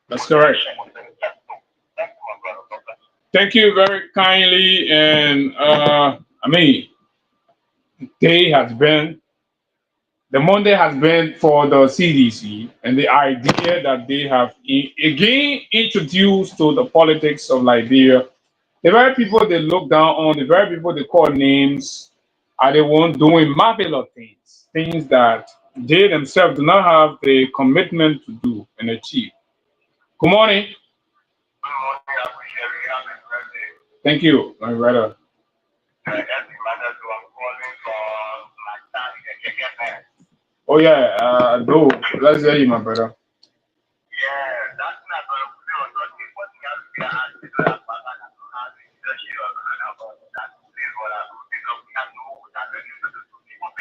That's correct. Thank you very kindly. And I mean, day has been the Monday has been for the CDC, and the idea that they have again introduced to the politics of Liberia. The very people they look down on, the very people they call names, are the ones doing marvelous things, things that they themselves do not have the commitment to do and achieve. Good morning. Thank you, my brother. Oh yeah, bro. Let's hear you, my brother.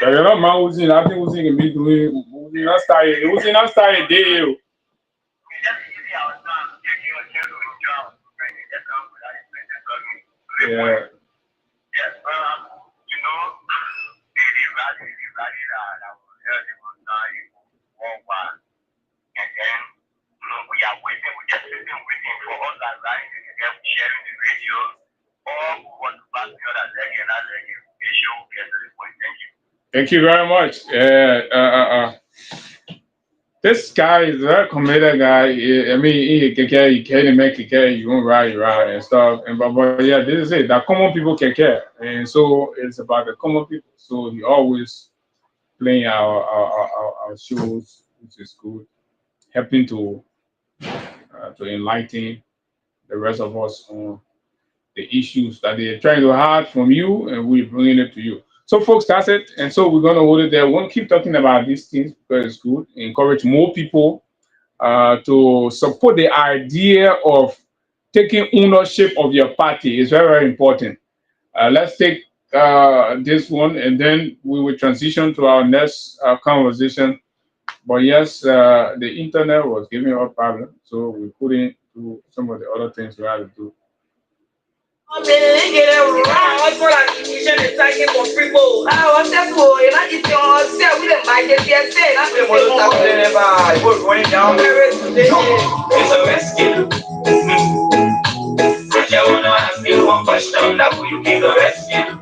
Yeah, you're not man who's in. I think who's in me doing. Who's not started. Who's not started day. Yeah. Thank you very much. This guy is a very committed guy. I mean, he can make it, you won't ride around and stuff. And but yeah, this is it. That common people can care, and so it's about the common people. So he always playing our shows, which is good, helping to enlighten the rest of us on the issues that they're trying to hide from you, and we're bringing it to you. So, folks, that's it. And so we're going to hold it there. We won't keep talking about these things because it's good. Encourage more people to support the idea of taking ownership of your party. It's very, very important. Let's take this one, and then we will transition to our next conversation. But yes, the internet was giving us problems, so we couldn't do some of the other things we had to do. I wanna ask you one question, that will you give the rescue?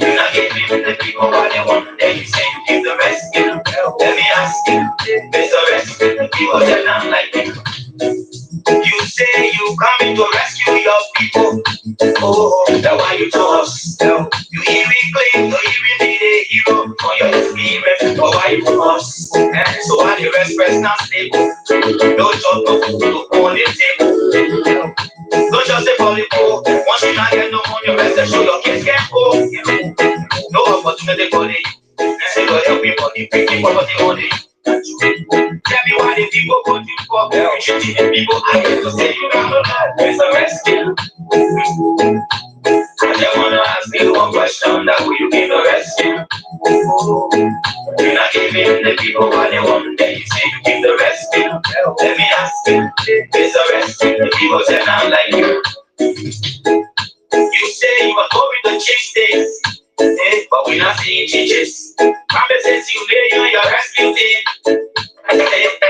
You're not giving the people what they want, then you say you give the rescue. Let me ask you, there's a rescue, the people that don't like you. You say you coming to rescue your people. Oh, that's why you told us. You even claim to even be the hero for your experience. But why you told us? So why the rest not stable? No job, no food, no on the table. Don't just say for the poor. Once you not get no money, rest and show your kids can go. No opportunity for the you say you're helping money, picking poverty money. Tell me why the people go to fuck. You should see the people I get to say you don't know that there's a rescue. I just wanna ask you one question, that will you give the rescue? You're not giving the people what they want, then you say you give the rescue. Let me ask you, there's a rescue, the people say not like you. You say you are going to change things, but we're not seeing changes. Promises you lay on your rescue team.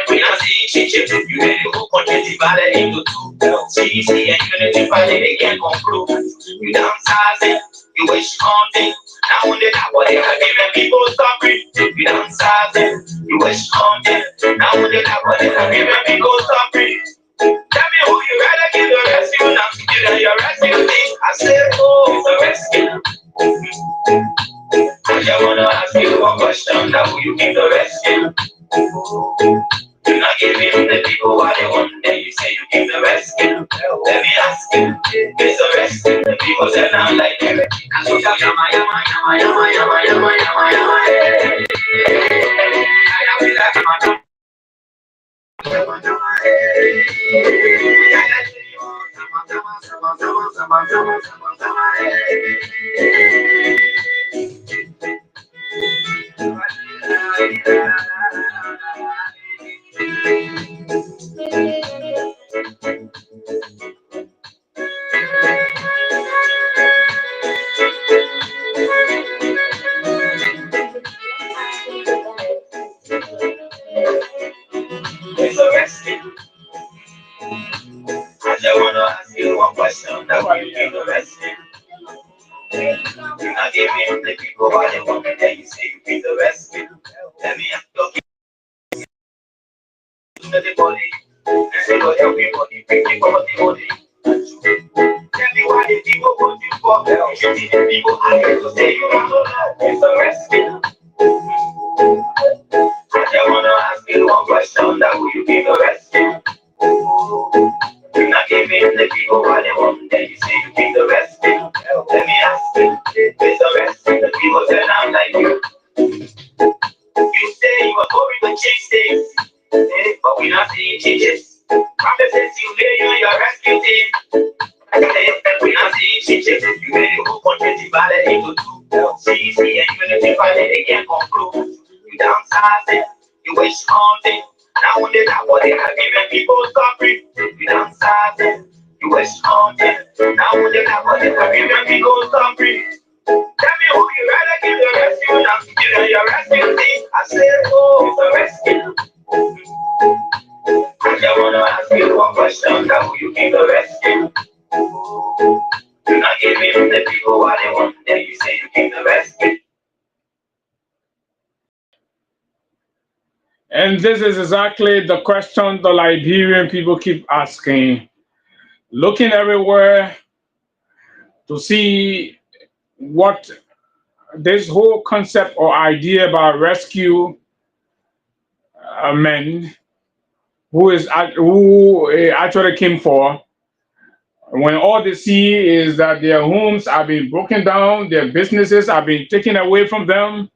We're not seeing changes. You lay the whole country divided into two. CDC and Unity Friday, they can't conclude. You downsizing, you wish haunting. Now when they not what they are giving people suffering. You downsizing, you wish haunting. Now when they not what they are giving people suffering. Tell me who you rather give the rescue now. You know your rescue thing. I said, oh, the rescue. I just wanna ask you one question. Now who you give the rescue? You're not giving the people what they want. Then you say you give the rescue. Let me ask you, is the rescue? The people say now like that. I so yama yama yama yama yama yama yama yama. I feel like I'm I just wanna ask you one question. That why you give the rescue? You're not giving the people what they want, and then you say you give the rescue. Let me ask you, everybody, and say, Lord, everybody, bring the body. Tell me why the people want you for. You see the people are here to say you have a it's a rescue. I just wanna ask you one question. That will you give the rescue? You're not giving the people what they want, then you say you give the rescue. Let me ask you, is the rescue? The people say I'm like you. You say you are going to change things, but we're not seeing changes. Promises you made you and your rescue team. We're not seeing changes. You made the whole country divided into two. CDC and Unity Friday, they can't conclude. You downsizing, you wish haunting. Now when they got what they are giving people suffering. You downsizing, you wish haunting. Now when they got what they are giving people suffering. Tell me who you rather give the rescue now. You know your rescue thing. I said, oh, it's a rescue. I just wanna ask you one question. Now who you give the rescue? You're not giving the people what they want. Then you say you give the rescue. And this is exactly the question the Liberian people keep asking, looking everywhere to see what this whole concept or idea about rescue men who actually came for, when all they see is that their homes are being broken down, their businesses are being taken away from them,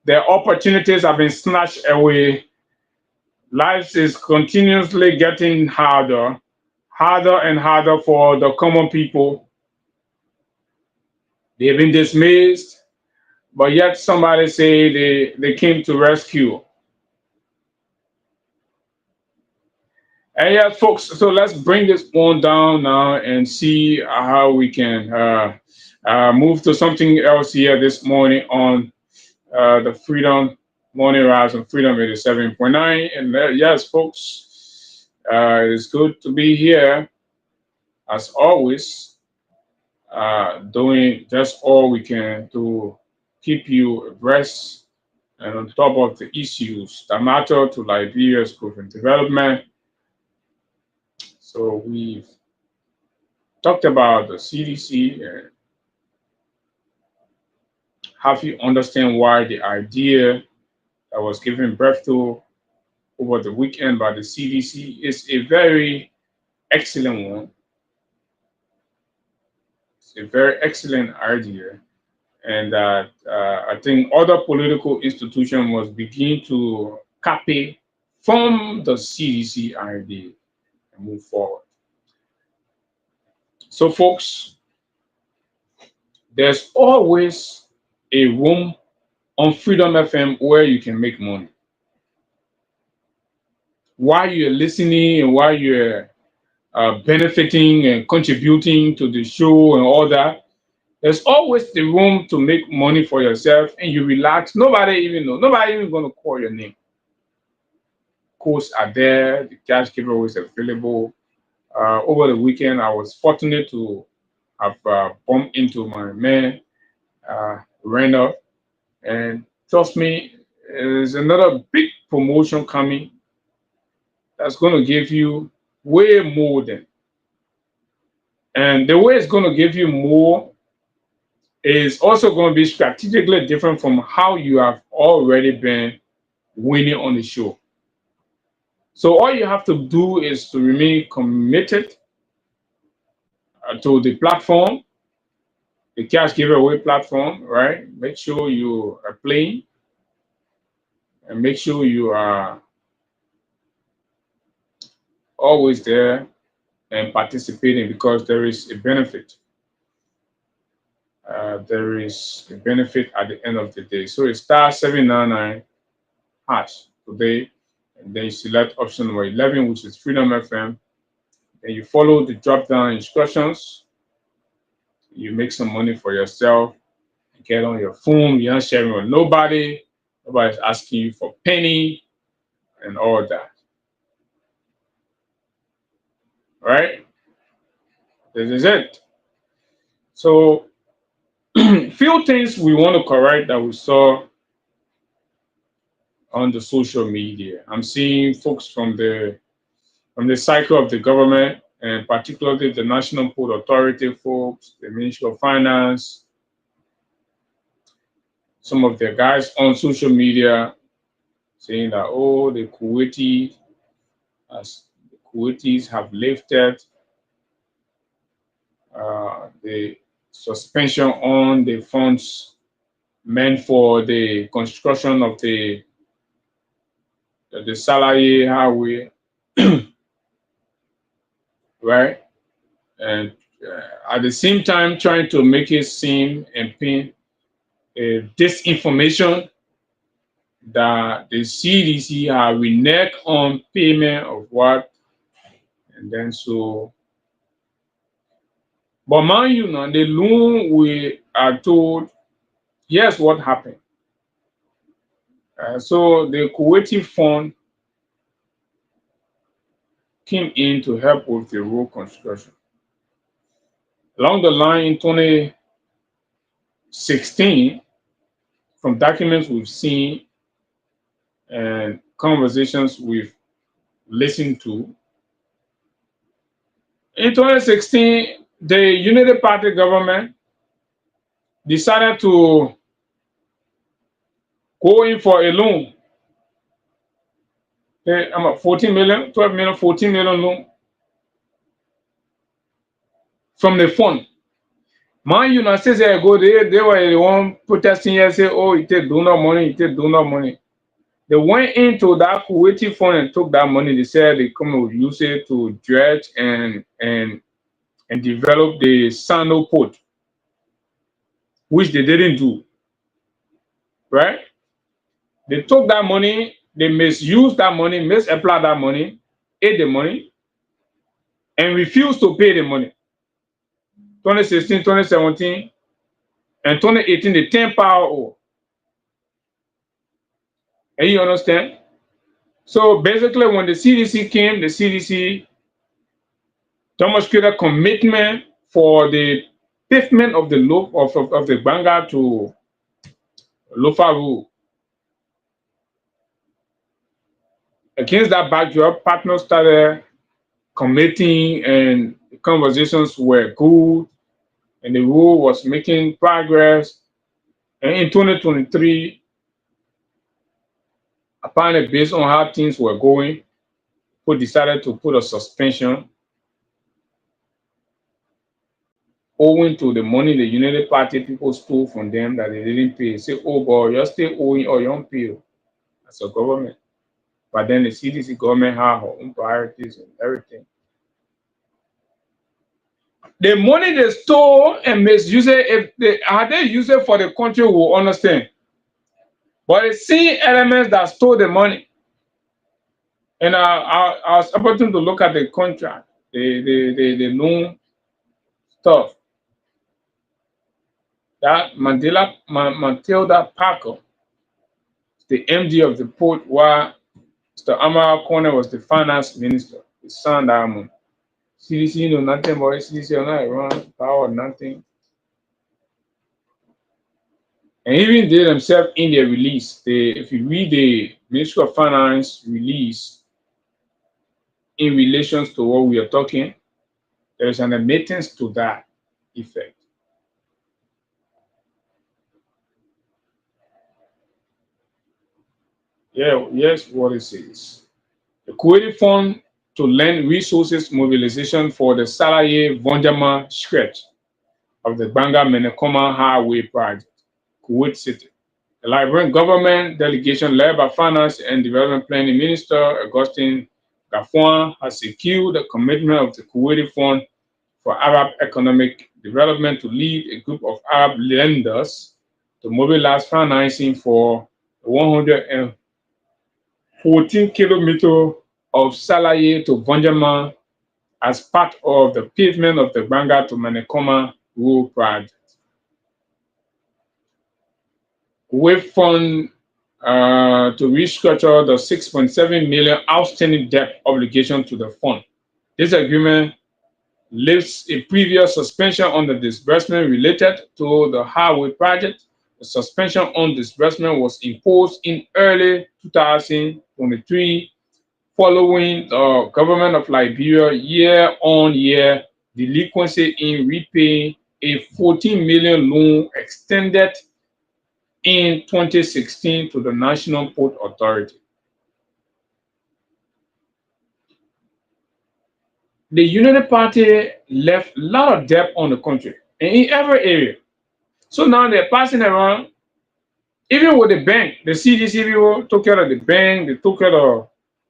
their opportunities have been snatched away. Life is continuously getting harder and harder for the common people. They've been dismissed, but yet somebody say they came to rescue. And yeah, folks, so let's bring this one down now and see how we can move to something else here this morning on the Freedom Morning Rise on Freedom 87.9. And yes, folks, it's good to be here as always, doing just all we can to keep you abreast and on top of the issues that matter to Liberia's growth and development. So we've talked about the CDC and have you understand why the idea that was given birth to over the weekend by the CDC is a very excellent one. It's a very excellent idea, and that I think other political institutions must begin to copy from the CDC idea and move forward. So, folks, there's always a room on Freedom FM where you can make money. While you're listening and while you're benefiting and contributing to the show and all that, there's always the room to make money for yourself and you relax. Nobody even know. Nobody even going to call your name. codes are there. The cash giveaway is available. Over the weekend, I was fortunate to have bumped into my man, Randall, and trust me, there's another big promotion coming that's going to give you way more than. And the way it's going to give you more is also going to be strategically different from how you have already been winning on the show. So all you have to do is to remain committed to the platform, the cash giveaway platform, right? Make sure you are playing and make sure you are always there and participating because there is a benefit. There is a benefit at the end of the day. So it's star 799 hash today, and then you select option number 11, which is Freedom FM. Then you follow the drop down instructions. You make some money for yourself. You get on your phone. You're not sharing with nobody. Nobody's asking you for penny and all that. Right? This is it. So, few things we want to correct that we saw on the social media. I'm seeing folks from the cycle of the government, and particularly the National Port Authority folks, the Ministry of Finance, some of their guys on social media saying that, oh, as the Kuwaitis have lifted the suspension on the funds meant for the construction of the Salaye Highway, right? And at the same time, trying to make it seem and paint disinformation that the CDC have reneged on payment of what, and then so. But mind you, now the loan we are told, yes, what happened. So the Kuwaiti fund came in to help with the road construction. Along the line in 2016, from documents we've seen and conversations we've listened to, in 2016, the Unity Party government decided to go in for a loan. I'm at 14 million, 12 million, 14 million loan from the fund. Mind you, now 6 years ago, they were the one protesting here, say, oh, you take donor money, you take donor money. They went into that Kuwaiti fund and took that money. They said they come and use it to dredge and develop the Sano port, which they didn't do. Right? They took that money, they misused that money, misapplied that money, ate the money, and refused to pay the money. 2016, 2017, and 2018, the 10 power O. And you understand? So basically, when the CDC came, the CDC demonstrated commitment for the pavement of the loop of the Banga to Lofa Road. Against that backdrop, partners started committing, and the conversations were good, and the road was making progress. And in 2023, apparently based on how things were going, we decided to put a suspension owing to the money the United Party people stole from them that they didn't pay. Say, oh boy, you're still owing or you don't pay as a government. But then the CDC government have her own priorities and everything. The money they stole and misused it, if they had they used it for the country, we will understand. But the same elements that stole the money, and I was able to look at the contract, the loan stuff. That Matilda Parker, the MD of the port, where Mr. Amara Corner was the finance minister. His son Diamond. CDC know nothing about it. CDC are not run power, nothing. And even they themselves in their release, if you read the Ministry of Finance release in relations to what we are talking, there is an admittance to that effect. Yeah, yes, what it says. The Kuwaiti Fund to lend resources mobilization for the Salaye Vonjama stretch of the Banga Menekoma Highway project, Kuwait City. The Liberian government delegation led by Finance and Development Planning Minister Augustine Gafwan has secured the commitment of the Kuwaiti Fund for Arab Economic Development to lead a group of Arab lenders to mobilize financing for 114 kilometers of Salaye to Vonjama as part of the pavement of the Banga to Menekoma road project. We fund to restructure the 6.7 million outstanding debt obligation to the fund. This agreement lifts a previous suspension on the disbursement related to the highway project. The suspension on disbursement was imposed in early 2023 following the government of Liberia year-on-year delinquency in repaying a 14 million loan extended in 2016 to the National Port Authority. The United Party left a lot of debt on the country and in every area. So now they're passing around, even with the bank, the CDC people took care of the bank, they took care of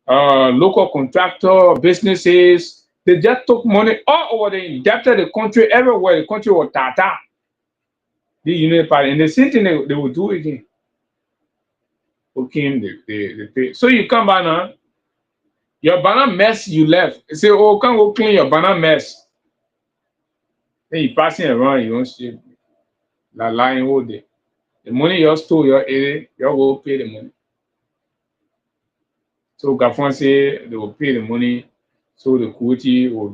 local contractor, businesses. They just took money all over, they indebted the country everywhere. The country was tata. The United Party, and the same thing they will do again. Okay, they pay. So you come back now, your banana mess you left. You say, oh, come go clean your banana mess. Then you passing around, you don't see la lying all day. The money you stole your area, you go pay the money. So Gafon say they will pay the money so the Kuwaiti will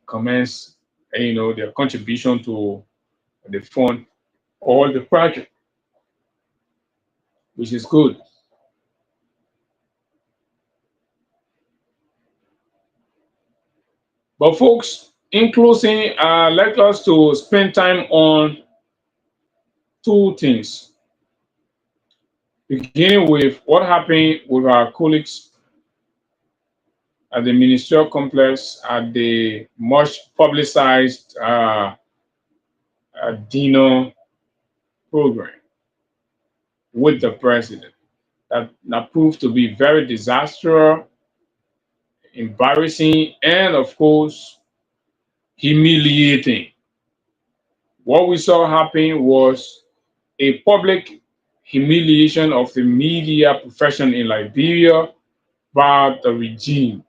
recommence their contribution to the fund or the project, which is good. But folks, in closing, I'd like us to spend time on two things. Beginning with what happened with our colleagues at the ministerial complex at the much publicized dinner program with the president. That proved to be very disastrous, embarrassing, and of course, humiliating. What we saw happen was a public humiliation of the media profession in Liberia by the regime.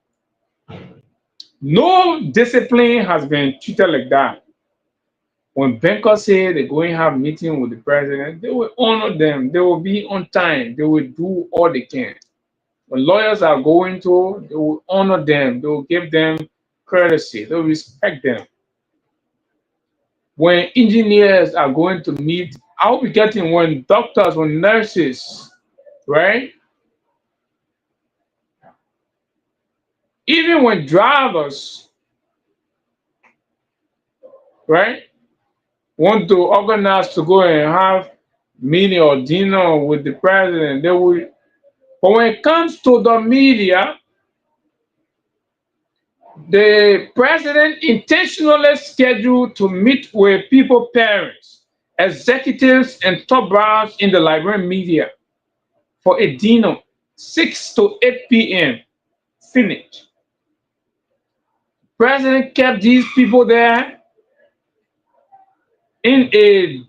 No discipline has been treated like that. When bankers say they're going to have meeting with the president, they will honor them. They will be on time. They will do all they can. When lawyers are going to, they will honor them. They will give them courtesy. They will respect them. When engineers are going to meet, I'll be getting when doctors, when nurses, right? Even when drivers, right, want to organize to go and have meeting or dinner with the president, they will. But when it comes to the media, the president intentionally scheduled to meet with people, parents, executives, and top brass in the Liberian media for a dinner, 6 to 8 p.m. Finished. President kept these people there in a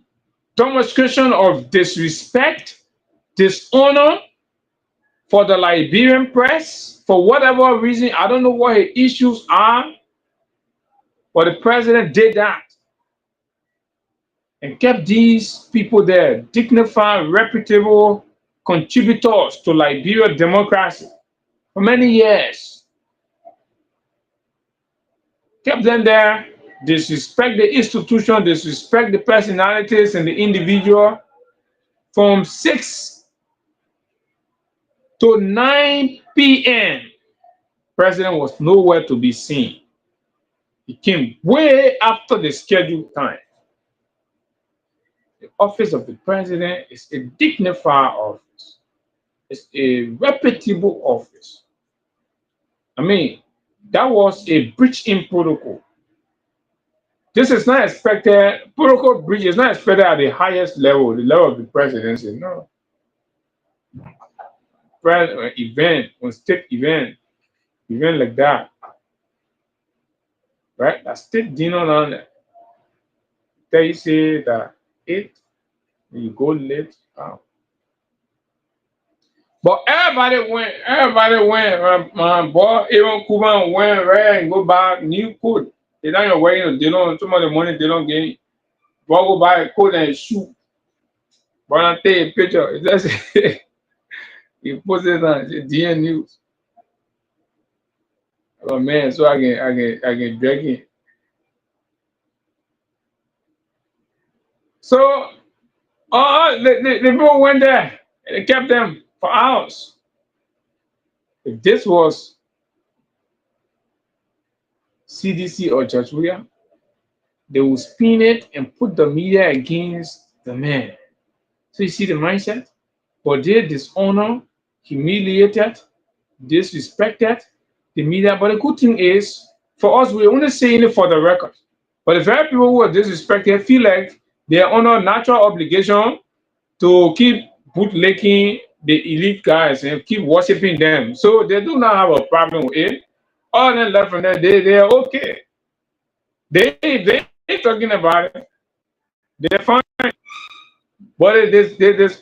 demonstration of disrespect, dishonor for the Liberian press for whatever reason. I don't know what his issues are, but the president did that and kept these people there, dignified, reputable contributors to Liberian democracy. for many years. Kept them there, disrespect the institution, disrespect the personalities and the individual. From 6 to 9 p.m., president was nowhere to be seen. He came way after the scheduled time. The office of the president is a dignified office. It's a reputable office. I mean, that was a breach in protocol. This is not expected, protocol breach is not expected at the highest level, the level of the presidency. No. Event, on state event like that, right? That state dinner on there. They say that you go late. But everybody went, boy, even Cuban went right and go back new code. They don't wait, they don't too much money, they don't get it. Boy, go buy a code and shoot. But I take a picture. It just he post it on DN News. Oh man, so I can drag it. So the people went there and they kept them for hours. If this was CDC or Judge William, they will spin it and put the media against the man. So you see the mindset? But they dishonor, humiliated, disrespected the media. But the good thing is, for us, we're only saying it for the record. But the very people who are disrespected feel like they are under natural obligation to keep bootlicking the elite guys and keep worshiping them. So they do not have a problem with it. All them left from there, they are okay. They talking about it. They're fine. But there's